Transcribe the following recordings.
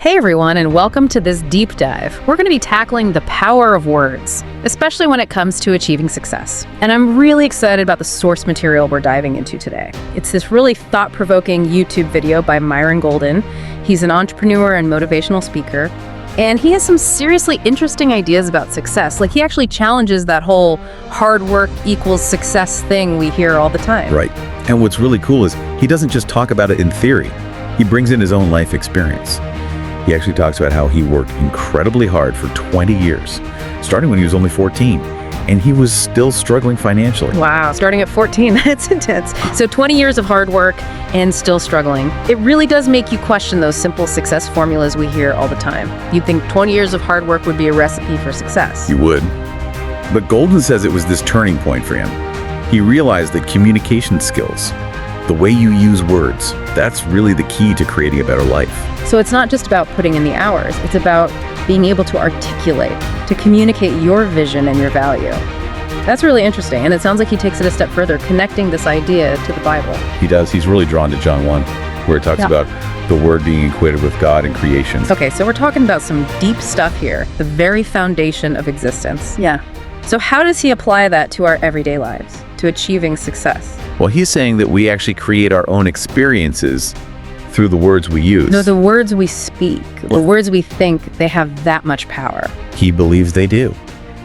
Hey everyone, and welcome to this deep dive. We're going to be tackling the power of words, especially when it comes to achieving success. And I'm really excited about the source material we're diving into today. It's this really thought-provoking YouTube video by Myron Golden. He's an entrepreneur and motivational speaker, and he has some seriously interesting ideas about success. Like, he actually challenges that whole hard work equals success thing we hear all the time. Right. And what's really cool is he doesn't just talk about it in theory. He brings in his own life experience. He actually talks about how he worked incredibly hard for 20 years, starting when he was only 14, and he was still struggling financially. Wow, starting at 14, that's intense. So 20 years of hard work and still struggling. It really does make you question those simple success formulas we hear all the time. You'd think 20 years of hard work would be a recipe for success. You would. But Golden says it was this turning point for him. He realized that communication skills, the way you use words, that's really the key to creating a better life. So it's not just about putting in the hours, it's about being able to articulate, to communicate your vision and your value. That's really interesting, and it sounds like he takes it a step further, connecting this idea to the Bible. He does. He's really drawn to John 1, where it talks about the Word being equated with God and creation. Okay, so we're talking about some deep stuff here, the very foundation of existence. Yeah. So how does he apply that to our everyday lives, to achieving success? Well, he's saying that we actually create our own experiences through the words we use. No, the words we speak, the words we think, they have that much power. He believes they do.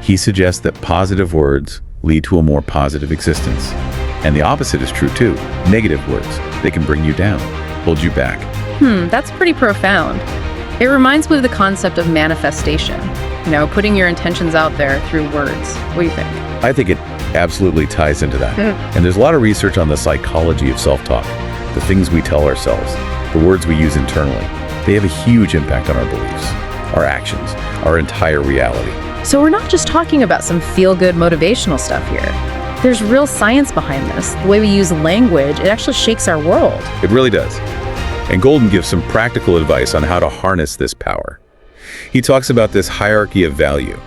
He suggests that positive words lead to a more positive existence. And the opposite is true too. Negative words, they can bring you down, hold you back. That's pretty profound. It reminds me of the concept of manifestation. You know, putting your intentions out there through words. What do you think? I think it absolutely ties into that. And there's a lot of research on the psychology of self-talk, the things we tell ourselves, the words we use internally. They have a huge impact on our beliefs, our actions, our entire reality. So we're not just talking about some feel-good motivational stuff here. There's real science behind this. The way we use language, it actually shakes our world. It really does. And Golden gives some practical advice on how to harness this power. He talks about this hierarchy of value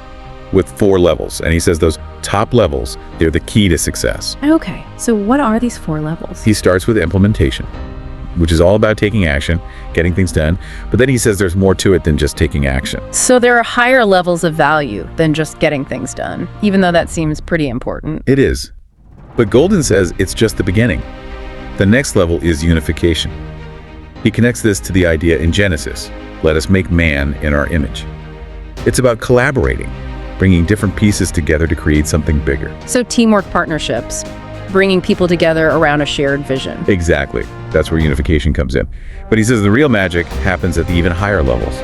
with 4 levels, and he says those top levels, they're the key to success. Okay, so what are these 4 levels? He starts with implementation, which is all about taking action, getting things done, but then he says there's more to it than just taking action. So there are higher levels of value than just getting things done, even though that seems pretty important. It is. But Golden says it's just the beginning. The next level is unification. He connects this to the idea in Genesis, let us make man in our image. It's about collaborating, bringing different pieces together to create something bigger. So teamwork, partnerships, bringing people together around a shared vision. Exactly. That's where unification comes in. But he says the real magic happens at the even higher levels,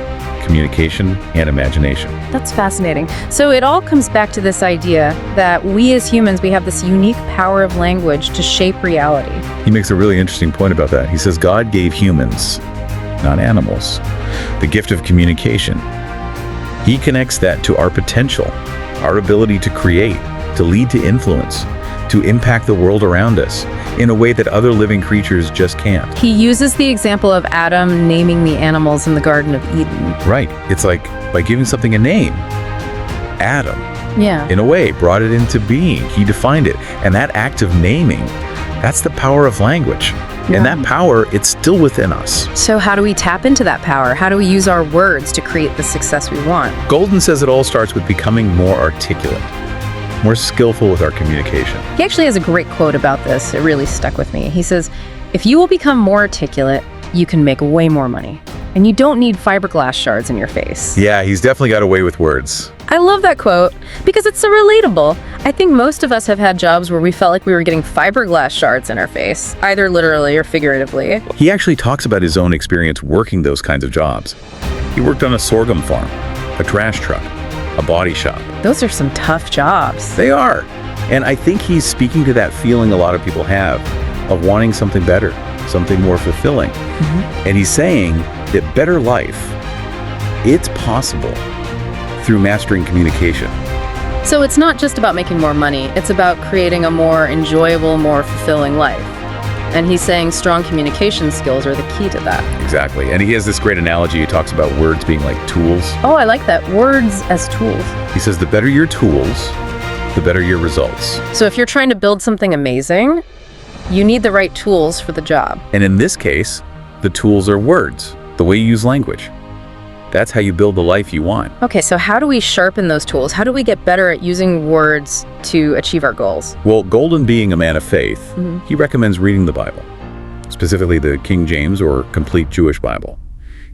communication and imagination. That's fascinating. So it all comes back to this idea that we as humans, we have this unique power of language to shape reality. He makes a really interesting point about that. He says God gave humans, not animals, the gift of communication. He connects that to our potential, our ability to create, to lead to influence, to impact the world around us in a way that other living creatures just can't. He uses the example of Adam naming the animals in the Garden of Eden. Right. It's like by giving something a name. Adam, in a way, brought it into being. He defined it. And that act of naming, that's the power of language. And that power, it's still within us. So how do we tap into that power? How do we use our words to create the success we want? Golden says it all starts with becoming more articulate, more skillful with our communication. He actually has a great quote about this. It really stuck with me. He says, if you will become more articulate, you can make way more money. And you don't need fiberglass shards in your face. Yeah, he's definitely got a way with words. I love that quote because it's so relatable. I think most of us have had jobs where we felt like we were getting fiberglass shards in our face, either literally or figuratively. He actually talks about his own experience working those kinds of jobs. He worked on a sorghum farm, a trash truck, a body shop. Those are some tough jobs. They are. And I think he's speaking to that feeling a lot of people have of wanting something better, something more fulfilling. And he's saying that better life, it's possible through mastering communication. So it's not just about making more money, it's about creating a more enjoyable, more fulfilling life. And he's saying strong communication skills are the key to that. Exactly. And he has this great analogy. He talks about words being like tools. Oh, I like that. Words as tools. He says the better your tools, the better your results. So if you're trying to build something amazing, you need the right tools for the job. And in this case, the tools are words, the way you use language. That's how you build the life you want. Okay, so how do we sharpen those tools? How do we get better at using words to achieve our goals? Well, Golden, being a man of faith, he recommends reading the Bible, specifically the King James or complete Jewish Bible.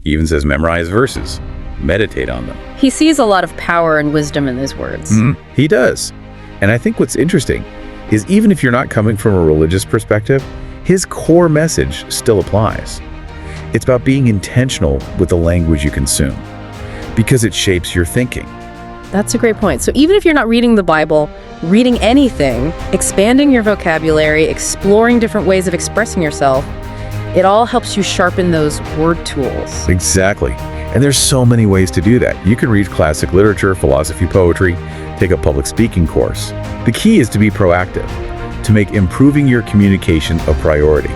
He even says memorize verses, meditate on them. He sees a lot of power and wisdom in these words. He does. And I think what's interesting is even if you're not coming from a religious perspective, his core message still applies. It's about being intentional with the language you consume because it shapes your thinking. That's a great point. So even if you're not reading the Bible, reading anything, expanding your vocabulary, exploring different ways of expressing yourself, it all helps you sharpen those word tools. Exactly. And there's so many ways to do that. You can read classic literature, philosophy, poetry, take a public speaking course. The key is to be proactive, to make improving your communication a priority.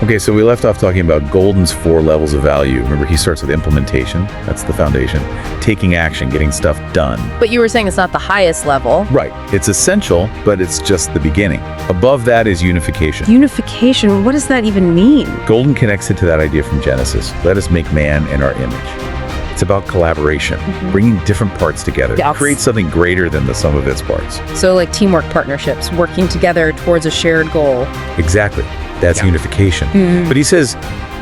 Okay, so we left off talking about Golden's 4 levels of value. Remember, he starts with implementation. That's the foundation. Taking action, getting stuff done. But you were saying it's not the highest level. Right. It's essential, but it's just the beginning. Above that is unification. Unification, what does that even mean? Golden connects it to that idea from Genesis. Let us make man in our image. It's about collaboration, bringing different parts together to create something greater than the sum of its parts. So like teamwork partnerships, working together towards a shared goal. Exactly. That's unification. But he says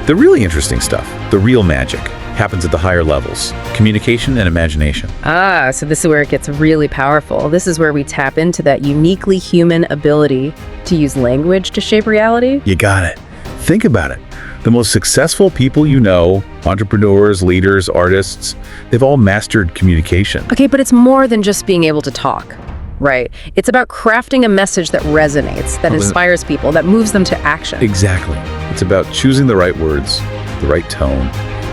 the really interesting stuff, the real magic, happens at the higher levels, communication and imagination. So this is where it gets really powerful. This is where we tap into that uniquely human ability to use language to shape reality. You got it. Think about it. The most successful people you know, entrepreneurs, leaders, artists, they've all mastered communication. Okay, but it's more than just being able to talk, right? It's about crafting a message that resonates, that inspires people, that moves them to action. Exactly. It's about choosing the right words, the right tone,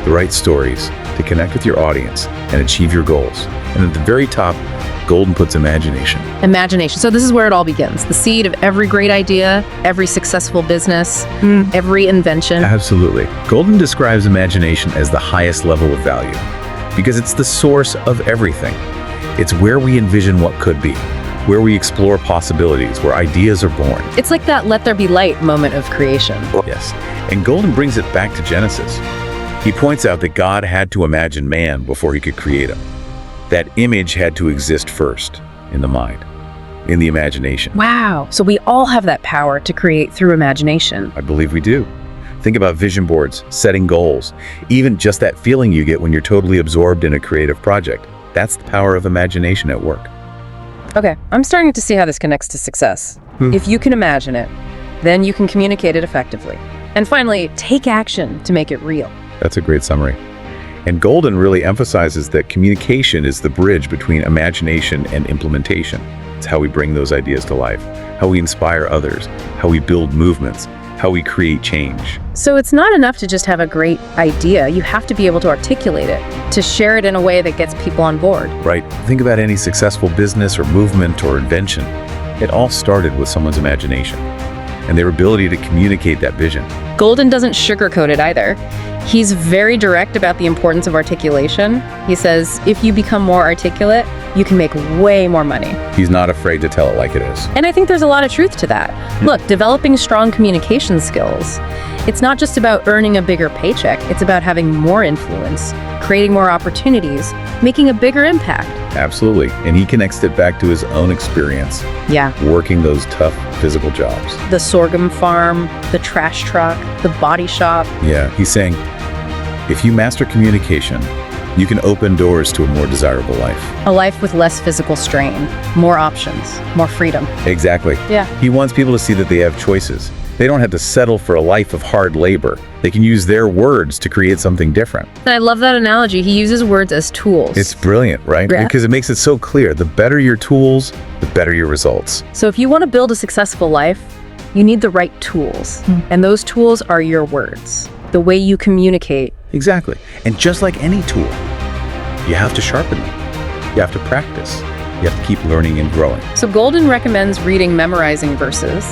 the right stories to connect with your audience and achieve your goals. And at the very top, Golden puts imagination. Imagination. So this is where it all begins. The seed of every great idea, every successful business, every invention. Absolutely. Golden describes imagination as the highest level of value because it's the source of everything. It's where we envision what could be, where we explore possibilities, where ideas are born. It's like that let there be light moment of creation. Yes. And Golden brings it back to Genesis. He points out that God had to imagine man before he could create him. That image had to exist first in the mind, in the imagination. Wow. So we all have that power to create through imagination. I believe we do. Think about vision boards, setting goals, even just that feeling you get when you're totally absorbed in a creative project. That's the power of imagination at work. Okay, I'm starting to see how this connects to success. If you can imagine it, then you can communicate it effectively. And finally, take action to make it real. That's a great summary. And Golden really emphasizes that communication is the bridge between imagination and implementation. It's how we bring those ideas to life, how we inspire others, how we build movements, how we create change. So it's not enough to just have a great idea. You have to be able to articulate it, to share it in a way that gets people on board. Right. Think about any successful business or movement or invention. It all started with someone's imagination and their ability to communicate that vision. Golden doesn't sugarcoat it either. He's very direct about the importance of articulation. He says, if you become more articulate, you can make way more money. He's not afraid to tell it like it is. And I think there's a lot of truth to that. Look, developing strong communication skills, it's not just about earning a bigger paycheck. It's about having more influence, creating more opportunities, making a bigger impact. Absolutely. And he connects it back to his own experience. Yeah. Working those tough physical jobs. The sorghum farm, the trash truck, the body shop. Yeah. He's saying, if you master communication, you can open doors to a more desirable life. A life with less physical strain, more options, more freedom. Exactly. Yeah. He wants people to see that they have choices. They don't have to settle for a life of hard labor. They can use their words to create something different. And I love that analogy. He uses words as tools. It's brilliant, right? Yeah. Because it makes it so clear. The better your tools, the better your results. So if you want to build a successful life, you need the right tools. And those tools are your words, the way you communicate. Exactly. And just like any tool, you have to sharpen them. You have to practice. You have to keep learning and growing. So Golden recommends reading memorizing verses,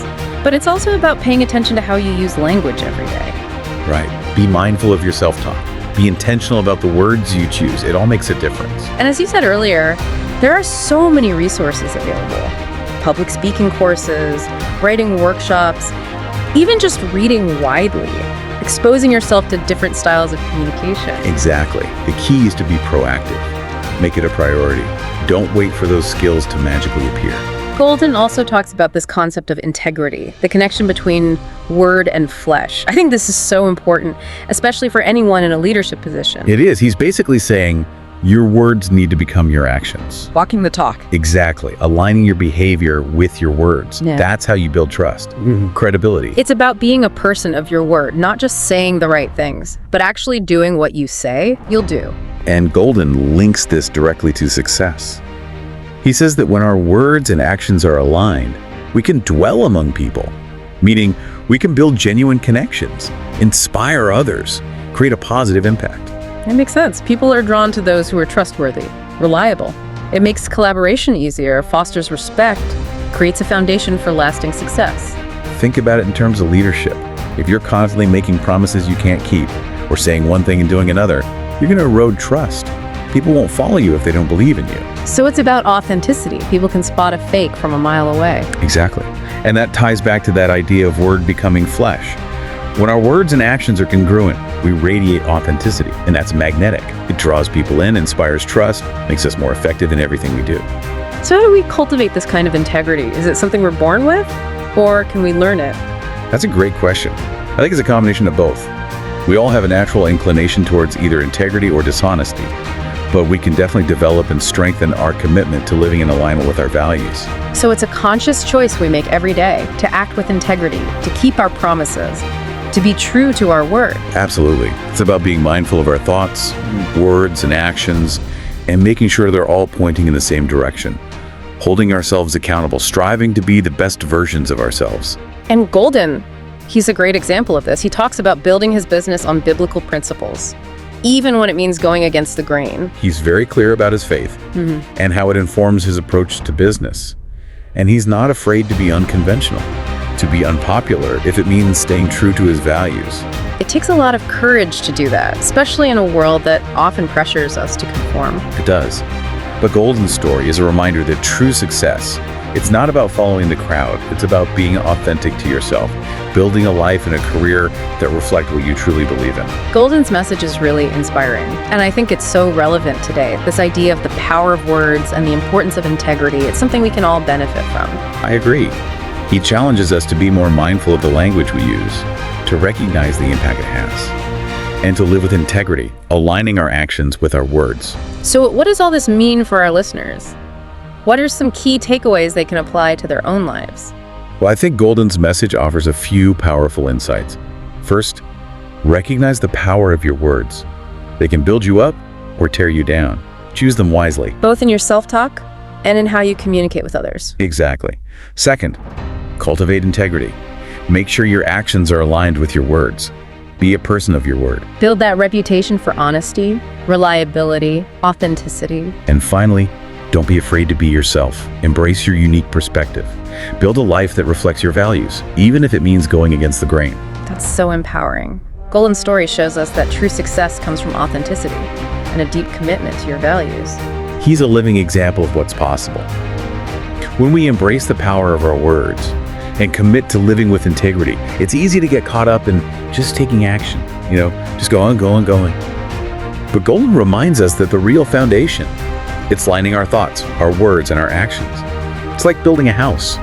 but it's also about paying attention to how you use language every day. Right. Be mindful of your self-talk. Be intentional about the words you choose. It all makes a difference. And as you said earlier, there are so many resources available. Public speaking courses, writing workshops, even just reading widely. exposing yourself to different styles of communication. Exactly. The key is to be proactive. Make it a priority. Don't wait for those skills to magically appear. Golden also talks about this concept of integrity, the connection between word and flesh. I think this is so important, especially for anyone in a leadership position. It is. He's basically saying your words need to become your actions. Walking the talk. Exactly. Aligning your behavior with your words. Yeah. That's how you build trust, credibility. It's about being a person of your word, not just saying the right things, but actually doing what you say you'll do. And Golden links this directly to success. He says that when our words and actions are aligned, we can dwell among people, meaning we can build genuine connections, inspire others, create a positive impact. It makes sense. People are drawn to those who are trustworthy, reliable. It makes collaboration easier, fosters respect, creates a foundation for lasting success. Think about it in terms of leadership. If you're constantly making promises you can't keep, or saying one thing and doing another, you're going to erode trust. People won't follow you if they don't believe in you. So it's about authenticity. People can spot a fake from a mile away. Exactly. And that ties back to that idea of word becoming flesh. When our words and actions are congruent, we radiate authenticity, and that's magnetic. It draws people in, inspires trust, makes us more effective in everything we do. So how do we cultivate this kind of integrity? Is it something we're born with, or can we learn it? That's a great question. I think it's a combination of both. We all have a natural inclination towards either integrity or dishonesty, but we can definitely develop and strengthen our commitment to living in alignment with our values. So it's a conscious choice we make every day to act with integrity, to keep our promises, to be true to our word. Absolutely. It's about being mindful of our thoughts, words, and actions, and making sure they're all pointing in the same direction. Holding ourselves accountable, striving to be the best versions of ourselves. And Golden, he's a great example of this. He talks about building his business on biblical principles, even when it means going against the grain. He's very clear about his faith and how it informs his approach to business. And he's not afraid to be unconventional, to be unpopular if it means staying true to his values. It takes a lot of courage to do that, especially in a world that often pressures us to conform. It does. But Golden's story is a reminder that true success, it's not about following the crowd. It's about being authentic to yourself, building a life and a career that reflect what you truly believe in. Golden's message is really inspiring, and I think it's so relevant today. This idea of the power of words and the importance of integrity, it's something we can all benefit from. I agree. He challenges us to be more mindful of the language we use, to recognize the impact it has, and to live with integrity, aligning our actions with our words. So what does all this mean for our listeners? What are some key takeaways they can apply to their own lives? Well, I think Golden's message offers a few powerful insights. First, recognize the power of your words. They can build you up or tear you down. Choose them wisely. Both in your self-talk and in how you communicate with others. Exactly. Second, cultivate integrity. Make sure your actions are aligned with your words. Be a person of your word. Build that reputation for honesty, reliability, authenticity. And finally, don't be afraid to be yourself. Embrace your unique perspective. Build a life that reflects your values, even if it means going against the grain. That's so empowering. Golden's story shows us that true success comes from authenticity and a deep commitment to your values. He's a living example of what's possible. When we embrace the power of our words and commit to living with integrity, it's easy to get caught up in just taking action, just going. But Golden reminds us that the real foundation, it's lining our thoughts, our words, and our actions. It's like building a house.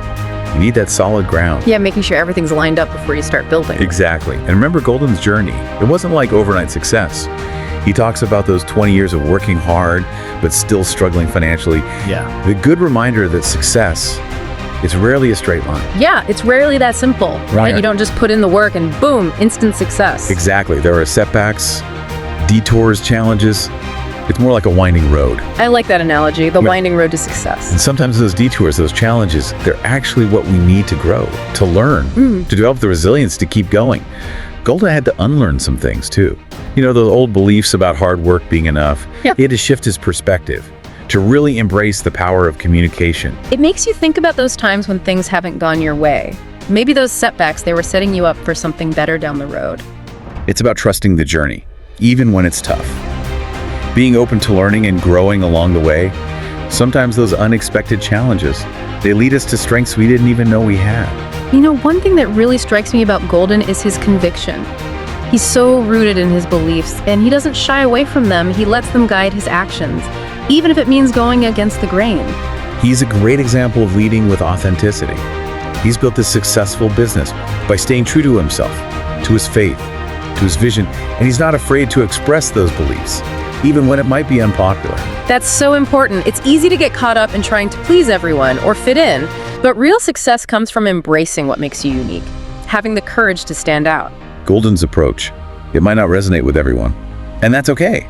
You need that solid ground. Yeah, making sure everything's lined up before you start building. Exactly. And remember Golden's journey. It wasn't like overnight success. He talks about those 20 years of working hard, but still struggling financially. Yeah. The good reminder that success is rarely a straight line. Yeah, it's rarely that simple. Right? You don't just put in the work and boom, instant success. Exactly. There are setbacks, detours, challenges. It's more like a winding road. I like that analogy, the winding road to success. And sometimes those detours, those challenges, they're actually what we need to grow, to learn, to develop the resilience to keep going. Golden had to unlearn some things too. Those old beliefs about hard work being enough. Yeah. He had to shift his perspective to really embrace the power of communication. It makes you think about those times when things haven't gone your way. Maybe those setbacks, they were setting you up for something better down the road. It's about trusting the journey, even when it's tough. Being open to learning and growing along the way. Sometimes those unexpected challenges, they lead us to strengths we didn't even know we had. One thing that really strikes me about Golden is his conviction. He's so rooted in his beliefs, and he doesn't shy away from them. He lets them guide his actions, even if it means going against the grain. He's a great example of leading with authenticity. He's built this successful business by staying true to himself, to his faith, to his vision, and he's not afraid to express those beliefs, even when it might be unpopular. That's so important. It's easy to get caught up in trying to please everyone or fit in, but real success comes from embracing what makes you unique, having the courage to stand out. Golden's approach, it might not resonate with everyone, and that's okay.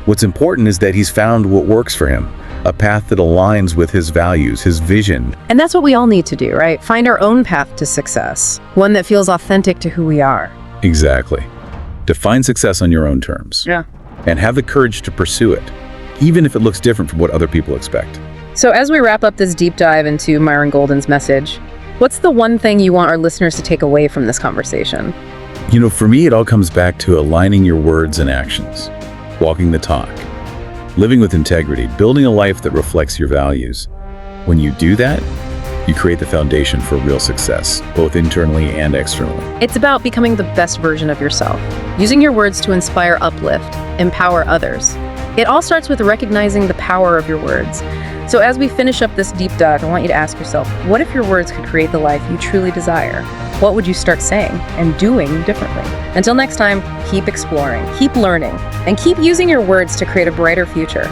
What's important is that he's found what works for him, a path that aligns with his values, his vision. And that's what we all need to do, right? Find our own path to success, one that feels authentic to who we are. Exactly. Define success on your own terms. Yeah. And have the courage to pursue it, even if it looks different from what other people expect. So as we wrap up this deep dive into Myron Golden's message, what's the one thing you want our listeners to take away from this conversation? For me, it all comes back to aligning your words and actions, walking the talk, living with integrity, building a life that reflects your values. When you do that, you create the foundation for real success, both internally and externally. It's about becoming the best version of yourself, using your words to inspire, uplift, empower others. It all starts with recognizing the power of your words. So as we finish up this deep dive, I want you to ask yourself, what if your words could create the life you truly desire? What would you start saying and doing differently? Until next time, keep exploring, keep learning, and keep using your words to create a brighter future.